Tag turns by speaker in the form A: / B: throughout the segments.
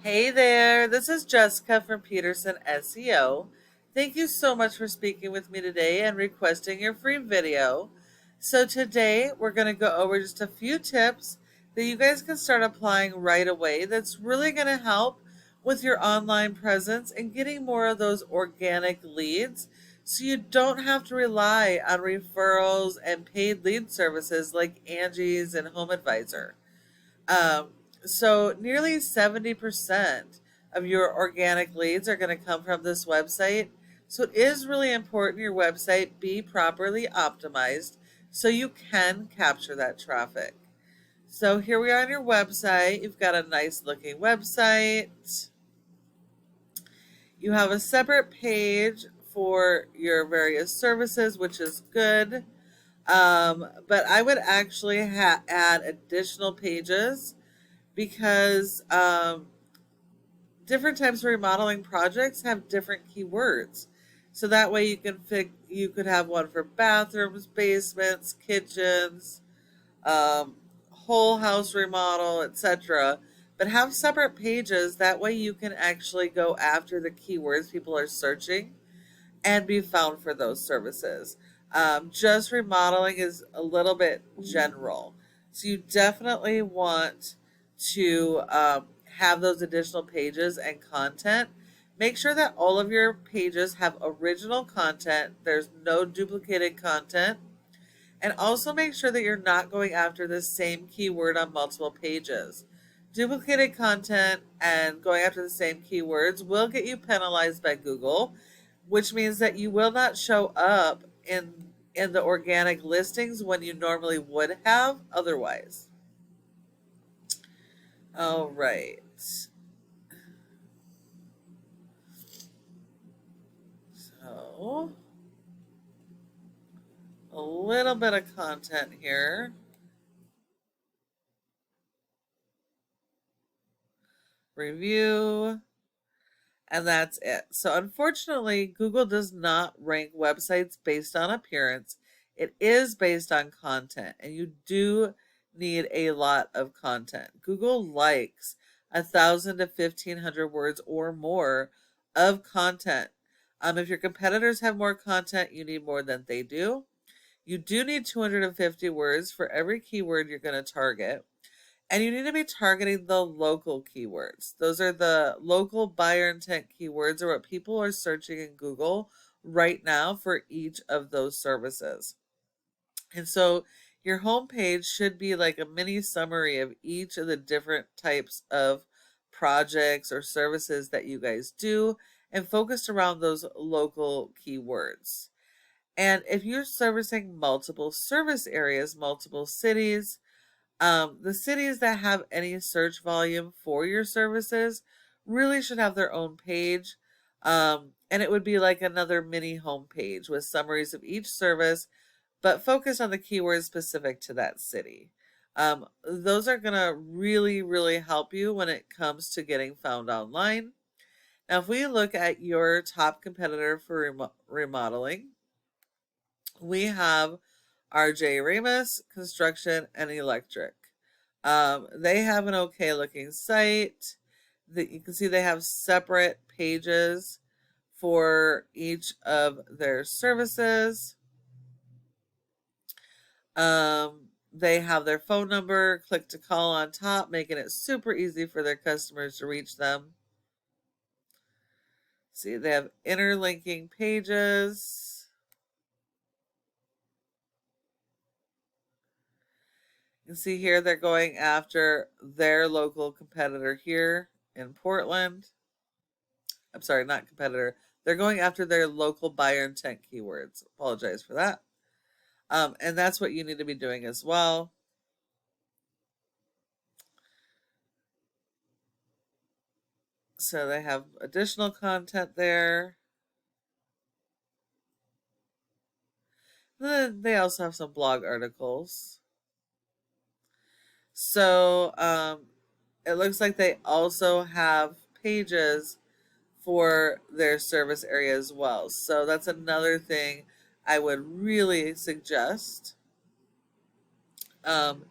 A: Hey there, this is Jessica from Peterson SEO. Thank you so much for speaking with me today and requesting your free video. So today we're going to go over just a few tips that you guys can start applying right away that's really going to help with your online presence and getting more of those organic leads so you don't have to rely on referrals and paid lead services like Angie's and Home Advisor. Um, so nearly 70% of your organic leads are going to come from this website. So it is really important your website be properly optimized so you can capture that traffic. So here we are on your website. You've got a nice looking website. You have a separate page for your various services, which is good. But I would actually add additional pages because different types of remodeling projects have different keywords. So that way you could have one for bathrooms, basements, kitchens, whole house remodel, etc. But have separate pages. That way you can actually go after the keywords people are searching and be found for those services. Just remodeling is a little bit general. So you definitely want to have those additional pages and content. Make sure that all of your pages have original content. There's no duplicated content. And also make sure that you're not going after the same keyword on multiple pages. Duplicated content and going after the same keywords will get you penalized by Google, which means that you will not show up in the organic listings when you normally would have otherwise. All right. So, a little bit of content here. Review. And that's it. So unfortunately, Google does not rank websites based on appearance. It is based on content, and you do need a lot of content. Google likes 1,000 to 1,500 words or more of content. If your competitors have more content, you need more than they do. You do need 250 words for every keyword you're going to target. And you need to be targeting the local keywords. Those are the local buyer intent keywords, or what people are searching in Google right now for each of those services. And so your homepage should be like a mini summary of each of the different types of projects or services that you guys do and focused around those local keywords. And if you're servicing multiple service areas, multiple cities, the cities that have any search volume for your services really should have their own page. And it would be like another mini homepage with summaries of each service, but focused on the keywords specific to that city. Those are going to really, really help you when it comes to getting found online. Now, if we look at your top competitor for remodeling, we have RJ Ramus, Construction, and Electric. They have an okay looking site. You can see they have separate pages for each of their services. They have their phone number, click to call on top, making it super easy for their customers to reach them. See, they have interlinking pages. You can see here they're going after their local competitor here in Portland. I'm sorry, not competitor. They're going after their local buyer intent keywords. Apologize for that. And that's what you need to be doing as well. So they have additional content there. Then they also have some blog articles. So it looks like they also have pages for their service area as well. So that's another thing I would really suggest. Um,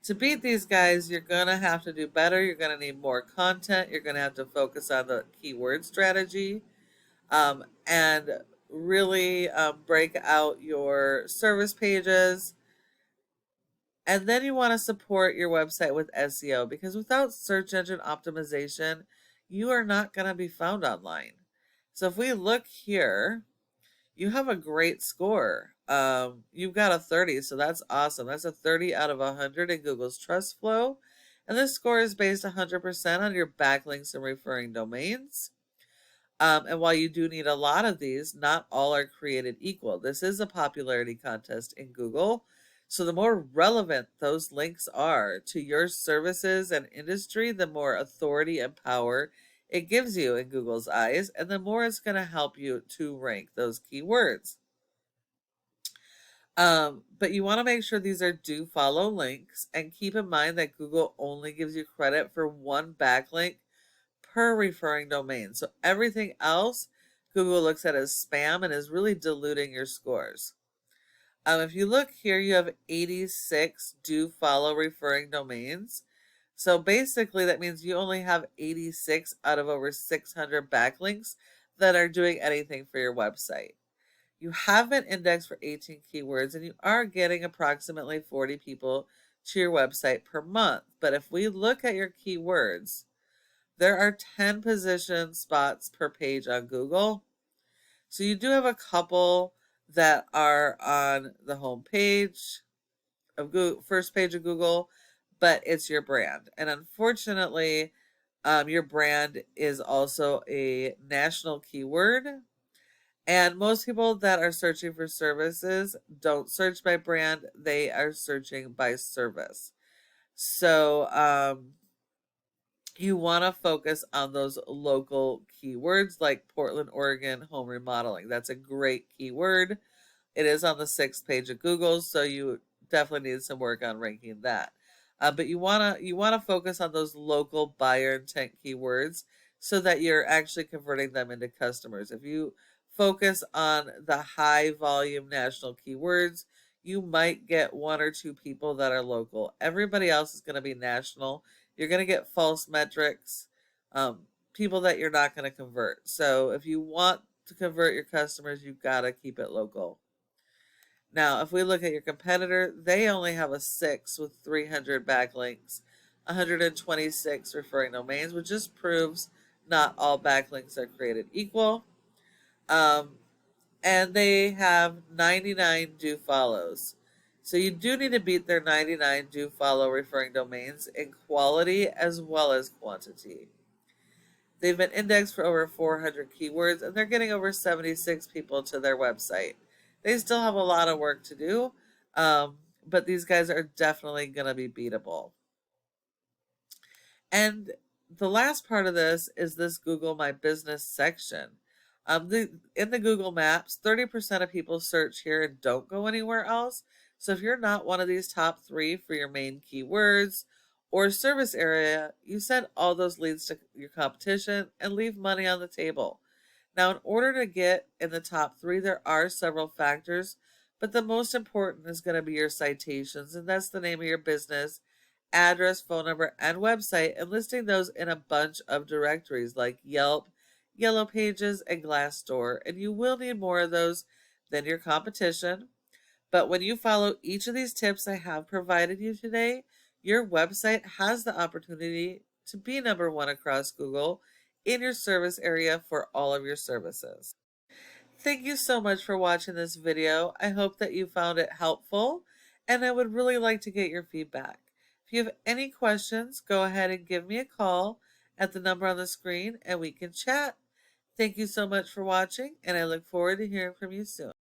A: To beat these guys, you're going to have to do better. You're going to need more content. You're going to have to focus on the keyword strategy, and really break out your service pages. And then you want to support your website with SEO, because without search engine optimization, you are not going to be found online. So if we look here, you have a great score. You've got a 30, so that's awesome. That's a 30 out of 100 in Google's Trust Flow. And this score is based 100% on your backlinks and referring domains. And while you do need a lot of these, not all are created equal. This is a popularity contest in Google. So the more relevant those links are to your services and industry, the more authority and power it gives you in Google's eyes, and the more it's going to help you to rank those keywords. But you want to make sure these are do follow links, and keep in mind that Google only gives you credit for one backlink per referring domain. So everything else Google looks at as spam and is really diluting your scores. If you look here, you have 86 do follow referring domains. So basically that means you only have 86 out of over 600 backlinks that are doing anything for your website. You have been indexed for 18 keywords, and you are getting approximately 40 people to your website per month. But if we look at your keywords, there are 10 position spots per page on Google. So you do have a couple that are on the home page of Google, first page of Google, but it's your brand. And unfortunately, your brand is also a national keyword. And most people that are searching for services don't search by brand, they are searching by service. So you want to focus on those local keywords like Portland, Oregon home remodeling. That's a great keyword. It is on the 6th page of Google, so you definitely need some work on ranking that. But you wanna focus on those local buyer intent keywords so that you're actually converting them into customers. If you focus on the high volume national keywords, you might get 1 or 2 people that are local. Everybody else is going to be national. You're going to get false metrics, people that you're not going to convert. So if you want to convert your customers, you've got to keep it local. Now, if we look at your competitor, they only have a 6 with 300 backlinks, 126 referring domains, which just proves not all backlinks are created equal. And they have 99 do follows. So you do need to beat their 99 do follow referring domains in quality as well as quantity. They've been indexed for over 400 keywords, and they're getting over 76 people to their website. They still have a lot of work to do, but these guys are definitely going to be beatable. And the last part of this is this Google My Business section. In the Google Maps, 30% of people search here and don't go anywhere else. So if you're not one of these top 3 for your main keywords or service area, you send all those leads to your competition and leave money on the table. Now, in order to get in the top 3, there are several factors, but the most important is going to be your citations, and that's the name of your business, address, phone number, and website, and listing those in a bunch of directories like Yelp, Yellow Pages, and Glassdoor. And you will need more of those than your competition. But when you follow each of these tips I have provided you today, your website has the opportunity to be number 1 across Google in your service area for all of your services. Thank you so much for watching this video. I hope that you found it helpful, and I would really like to get your feedback. If you have any questions, go ahead and give me a call at the number on the screen and we can chat. Thank you so much for watching, and I look forward to hearing from you soon.